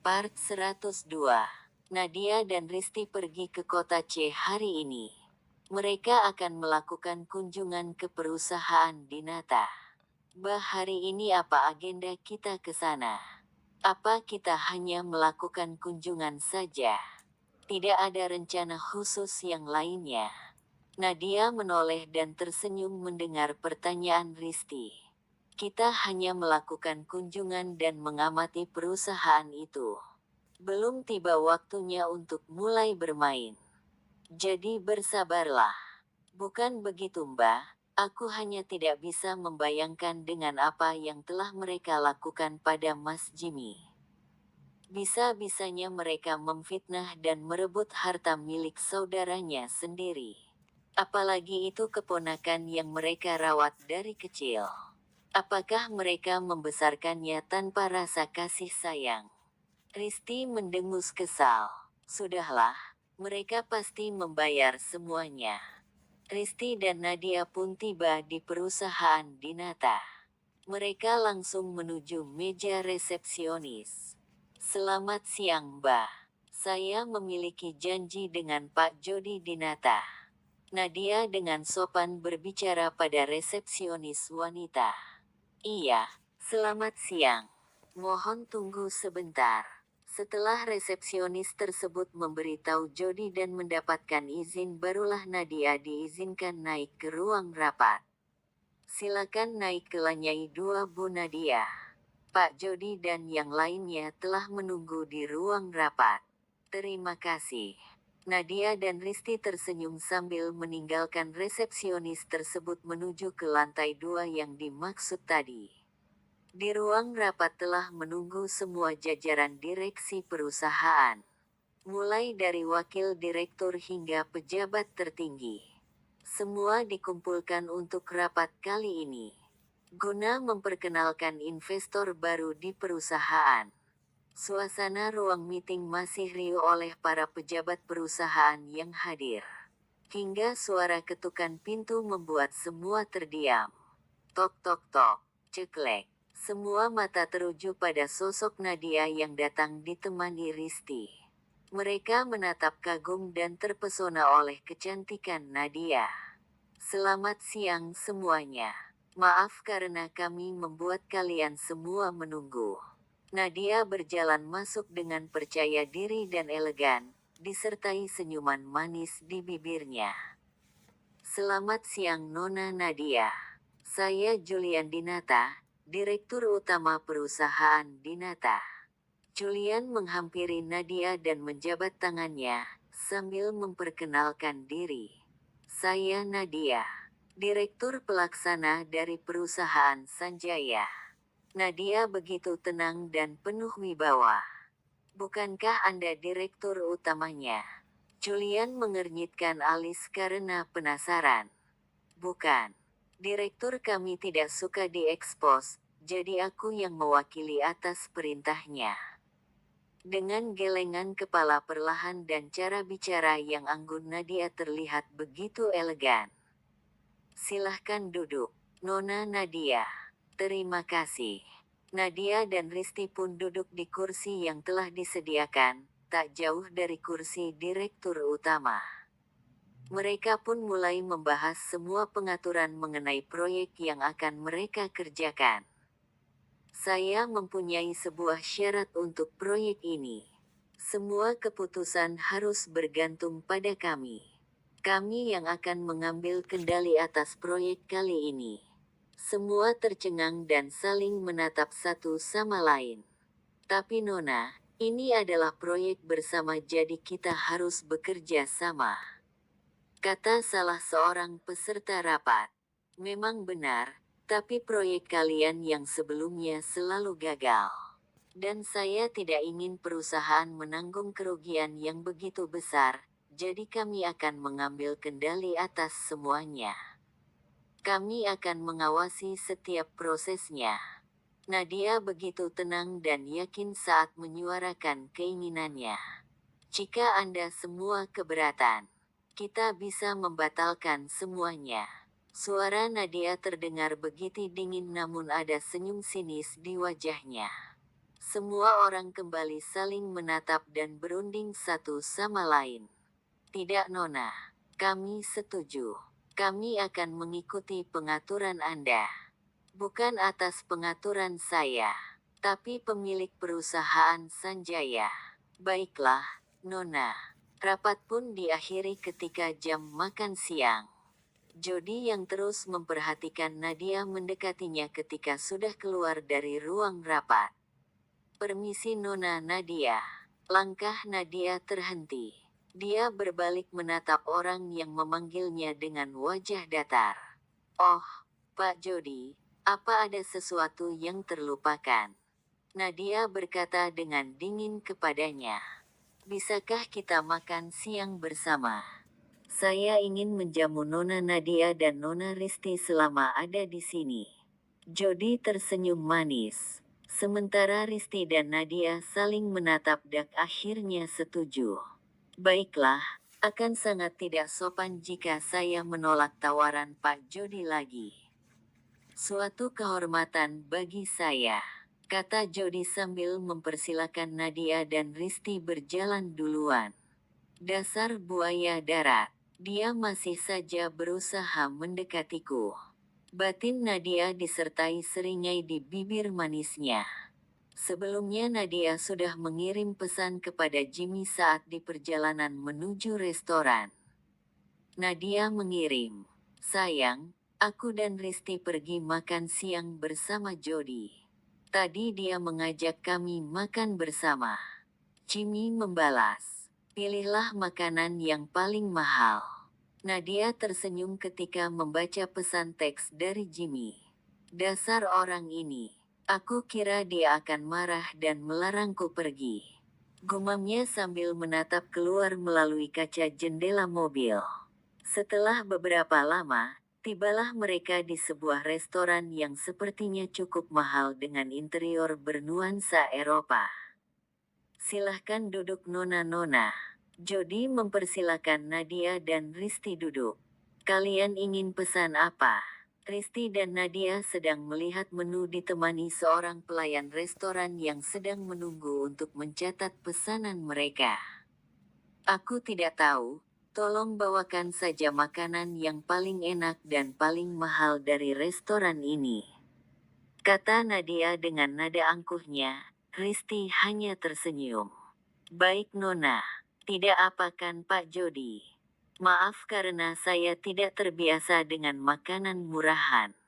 Part 102. Nadia dan Risti pergi ke kota C hari ini. Mereka akan melakukan kunjungan ke perusahaan Dinata. Hari ini apa agenda kita ke sana? Apa kita hanya melakukan kunjungan saja? Tidak ada rencana khusus yang lainnya. Nadia menoleh dan tersenyum mendengar pertanyaan Risti. Kita hanya melakukan kunjungan dan mengamati perusahaan itu. Belum tiba waktunya untuk mulai bermain. Jadi bersabarlah. Bukan begitu Mbak, aku hanya tidak bisa membayangkan dengan apa yang telah mereka lakukan pada Mas Jimmy. Bisa-bisanya mereka memfitnah dan merebut harta milik saudaranya sendiri. Apalagi itu keponakan yang mereka rawat dari kecil. Apakah mereka membesarkannya tanpa rasa kasih sayang? Risti mendengus kesal. Sudahlah, mereka pasti membayar semuanya. Risti dan Nadia pun tiba di perusahaan Dinata. Mereka langsung menuju meja resepsionis. Selamat siang Mbak. Saya memiliki janji dengan Pak Jody Dinata. Nadia dengan sopan berbicara pada resepsionis wanita. Iya, selamat siang. Mohon tunggu sebentar. Setelah resepsionis tersebut memberitahu Jody dan mendapatkan izin, barulah Nadia diizinkan naik ke ruang rapat. Silakan naik ke lantai 2 Bu Nadia. Pak Jody dan yang lainnya telah menunggu di ruang rapat. Terima kasih. Nadia dan Risti tersenyum sambil meninggalkan resepsionis tersebut menuju ke lantai 2 yang dimaksud tadi. Di ruang rapat telah menunggu semua jajaran direksi perusahaan. Mulai dari wakil direktur hingga pejabat tertinggi. Semua dikumpulkan untuk rapat kali ini. Guna memperkenalkan investor baru di perusahaan. Suasana ruang meeting masih riuh oleh para pejabat perusahaan yang hadir. Hingga suara ketukan pintu membuat semua terdiam. Tok tok tok, ceklek. Semua mata teruju pada sosok Nadia yang datang ditemani Risti. Mereka menatap kagum dan terpesona oleh kecantikan Nadia. Selamat siang semuanya. Maaf karena kami membuat kalian semua menunggu. Nadia berjalan masuk dengan percaya diri dan elegan, disertai senyuman manis di bibirnya. Selamat siang Nona Nadia. Saya Julian Dinata, Direktur Utama Perusahaan Dinata. Julian menghampiri Nadia dan menjabat tangannya, sambil memperkenalkan diri. Saya Nadia, Direktur Pelaksana dari Perusahaan Sanjaya. Nadia begitu tenang dan penuh wibawa. Bukankah Anda direktur utamanya? Julian mengernyitkan alis karena penasaran. Bukan. Direktur kami tidak suka diekspos, jadi aku yang mewakili atas perintahnya. Dengan gelengan kepala perlahan dan cara bicara yang anggun, Nadia terlihat begitu elegan. Silahkan duduk, Nona Nadia. Terima kasih. Nadia dan Risti pun duduk di kursi yang telah disediakan, tak jauh dari kursi direktur utama. Mereka pun mulai membahas semua pengaturan mengenai proyek yang akan mereka kerjakan. Saya mempunyai sebuah syarat untuk proyek ini. Semua keputusan harus bergantung pada kami. Kami yang akan mengambil kendali atas proyek kali ini. Semua tercengang dan saling menatap satu sama lain. Tapi Nona, ini adalah proyek bersama, jadi kita harus bekerja sama. Kata salah seorang peserta rapat. Memang benar, tapi proyek kalian yang sebelumnya selalu gagal. Dan saya tidak ingin perusahaan menanggung kerugian yang begitu besar, jadi kami akan mengambil kendali atas semuanya. Kami akan mengawasi setiap prosesnya. Nadia begitu tenang dan yakin saat menyuarakan keinginannya. Jika Anda semua keberatan, kita bisa membatalkan semuanya. Suara Nadia terdengar begitu dingin namun ada senyum sinis di wajahnya. Semua orang kembali saling menatap dan berunding satu sama lain. Tidak Nona, kami setuju. Kami akan mengikuti pengaturan Anda. Bukan atas pengaturan saya, tapi pemilik perusahaan Sanjaya. Baiklah, Nona. Rapat pun diakhiri ketika jam makan siang. Jody yang terus memperhatikan Nadia mendekatinya ketika sudah keluar dari ruang rapat. Permisi Nona Nadia. Langkah Nadia terhenti. Dia berbalik menatap orang yang memanggilnya dengan wajah datar. Oh, Pak Jody, apa ada sesuatu yang terlupakan? Nadia berkata dengan dingin kepadanya. Bisakah kita makan siang bersama? Saya ingin menjamu Nona Nadia dan Nona Risti selama ada di sini. Jody tersenyum manis. Sementara Risti dan Nadia saling menatap dan akhirnya setuju. Baiklah, akan sangat tidak sopan jika saya menolak tawaran Pak Jody lagi. Suatu kehormatan bagi saya, kata Jody sambil mempersilakan Nadia dan Risti berjalan duluan. Dasar buaya darat, dia masih saja berusaha mendekatiku. Batin Nadia disertai seringai di bibir manisnya. Sebelumnya Nadia sudah mengirim pesan kepada Jimmy saat di perjalanan menuju restoran. Nadia mengirim, sayang, aku dan Risti pergi makan siang bersama Jody. Tadi dia mengajak kami makan bersama. Jimmy membalas, pilihlah makanan yang paling mahal. Nadia tersenyum ketika membaca pesan teks dari Jimmy. Dasar orang ini. Aku kira dia akan marah dan melarangku pergi. Gumamnya sambil menatap keluar melalui kaca jendela mobil. Setelah beberapa lama, tibalah mereka di sebuah restoran yang sepertinya cukup mahal dengan interior bernuansa Eropa. Silahkan duduk Nona-Nona. Jody mempersilakan Nadia dan Risti duduk. Kalian ingin pesan apa? Risti dan Nadia sedang melihat menu ditemani seorang pelayan restoran yang sedang menunggu untuk mencatat pesanan mereka. Aku tidak tahu, tolong bawakan saja makanan yang paling enak dan paling mahal dari restoran ini. Kata Nadia dengan nada angkuhnya. Risti hanya tersenyum. Baik Nona, tidak apa-apa Pak Jody. Maaf karena saya tidak terbiasa dengan makanan murahan.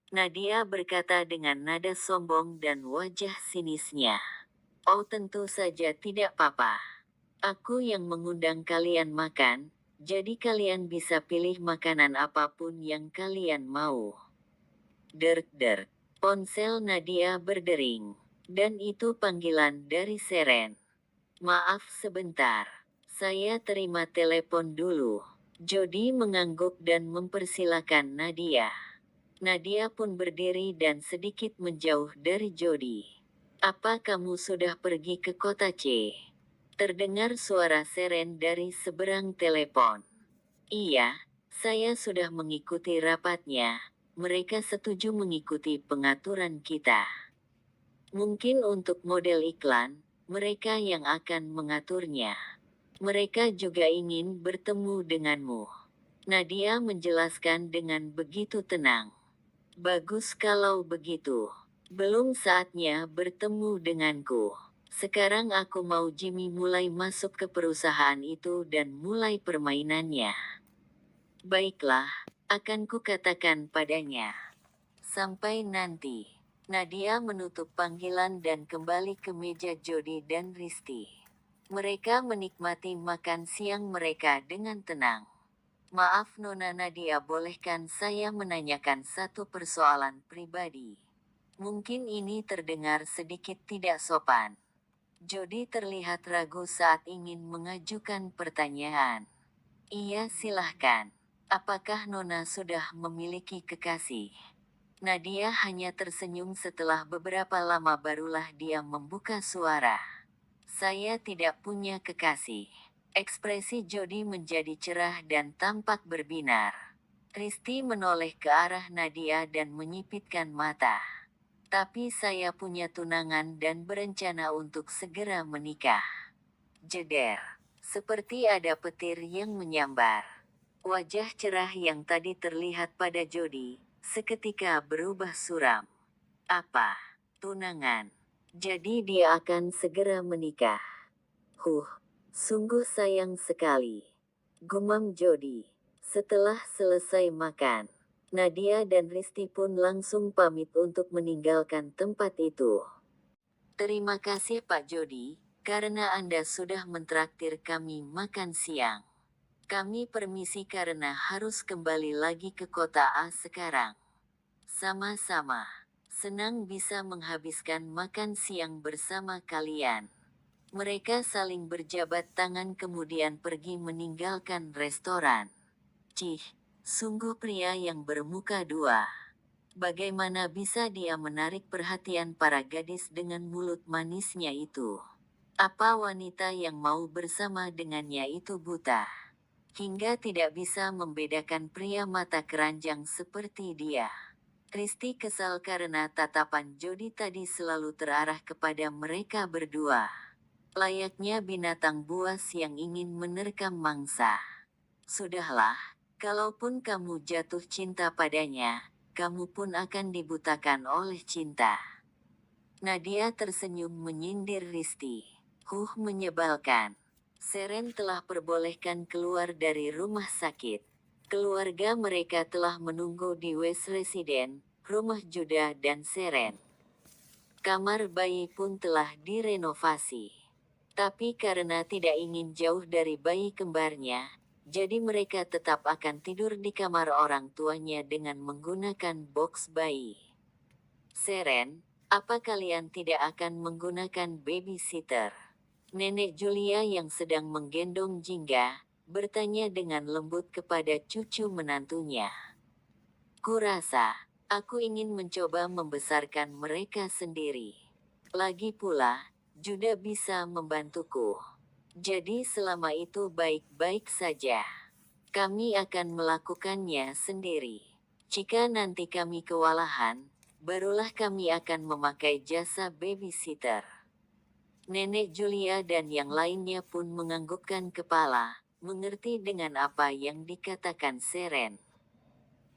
Nadia berkata dengan nada sombong dan wajah sinisnya. Oh tentu saja tidak apa-apa. Aku yang mengundang kalian makan, jadi kalian bisa pilih makanan apapun yang kalian mau. Derk-derk. Ponsel Nadia berdering. Dan itu panggilan dari Seren. Maaf sebentar. Saya terima telepon dulu. Jody mengangguk dan mempersilakan Nadia. Nadia pun berdiri dan sedikit menjauh dari Jody. Apa kamu sudah pergi ke kota C? Terdengar suara Seren dari seberang telepon. Iya, saya sudah mengikuti rapatnya. Mereka setuju mengikuti pengaturan kita. Mungkin untuk model iklan, mereka yang akan mengaturnya. Mereka juga ingin bertemu denganmu. Nadia menjelaskan dengan begitu tenang. Bagus kalau begitu. Belum saatnya bertemu denganku. Sekarang aku mau Jimmy mulai masuk ke perusahaan itu dan mulai permainannya. Baiklah, akan kukatakan padanya. Sampai nanti. Nadia menutup panggilan dan kembali ke meja Jody dan Risti. Mereka menikmati makan siang mereka dengan tenang. Maaf Nona Nadia, bolehkan saya menanyakan satu persoalan pribadi? Mungkin ini terdengar sedikit tidak sopan. Jody terlihat ragu saat ingin mengajukan pertanyaan. Iya silahkan. Apakah Nona sudah memiliki kekasih? Nadia hanya tersenyum setelah beberapa lama barulah dia membuka suara. Saya tidak punya kekasih. Ekspresi Jody menjadi cerah dan tampak berbinar. Risti menoleh ke arah Nadia dan menyipitkan mata. Tapi saya punya tunangan dan berencana untuk segera menikah. Jeder. Seperti ada petir yang menyambar. Wajah cerah yang tadi terlihat pada Jody, seketika berubah suram. Apa? Tunangan. Jadi dia akan segera menikah. Sungguh sayang sekali. Gumam Jody. Setelah selesai makan, Nadia dan Risti pun langsung pamit untuk meninggalkan tempat itu. Terima kasih Pak Jody, karena Anda sudah mentraktir kami makan siang. Kami permisi karena harus kembali lagi ke kota A sekarang. Sama-sama. Senang bisa menghabiskan makan siang bersama kalian. Mereka saling berjabat tangan kemudian pergi meninggalkan restoran. Cih, sungguh pria yang bermuka dua. Bagaimana bisa dia menarik perhatian para gadis dengan mulut manisnya itu? Apa wanita yang mau bersama dengannya itu buta? Hingga tidak bisa membedakan pria mata keranjang seperti dia. Risti kesal karena tatapan Jody tadi selalu terarah kepada mereka berdua. Layaknya binatang buas yang ingin menerkam mangsa. Sudahlah, kalaupun kamu jatuh cinta padanya, kamu pun akan dibutakan oleh cinta. Nadia tersenyum menyindir Risti. Menyebalkan. Seren telah perbolehkan keluar dari rumah sakit. Keluarga mereka telah menunggu di West Resident, rumah Juda dan Seren. Kamar bayi pun telah direnovasi. Tapi karena tidak ingin jauh dari bayi kembarnya, jadi mereka tetap akan tidur di kamar orang tuanya dengan menggunakan box bayi. Seren, apa kalian tidak akan menggunakan babysitter? Nenek Julia yang sedang menggendong Jingga, bertanya dengan lembut kepada cucu menantunya. Kurasa, aku ingin mencoba membesarkan mereka sendiri. Lagi pula, Juda bisa membantuku. Jadi selama itu baik-baik saja. Kami akan melakukannya sendiri. Jika nanti kami kewalahan, barulah kami akan memakai jasa babysitter. Nenek Julia dan yang lainnya pun menganggukkan kepala, mengerti dengan apa yang dikatakan Seren.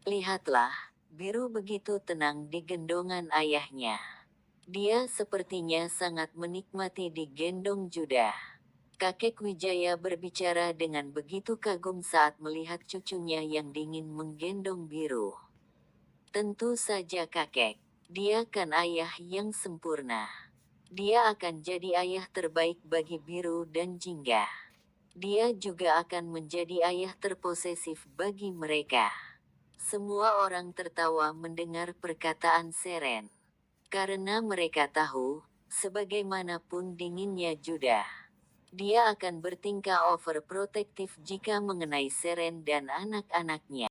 Lihatlah, Biru begitu tenang di gendongan ayahnya. Dia sepertinya sangat menikmati digendong Juda. Kakek Wijaya berbicara dengan begitu kagum saat melihat cucunya yang dingin menggendong Biru. Tentu saja kakek, dia kan ayah yang sempurna. Dia akan jadi ayah terbaik bagi Biru dan Jingga. Dia juga akan menjadi ayah terposesif bagi mereka. Semua orang tertawa mendengar perkataan Seren. Karena mereka tahu, sebagaimanapun dinginnya Juda, dia akan bertingkah overprotektif jika mengenai Seren dan anak-anaknya.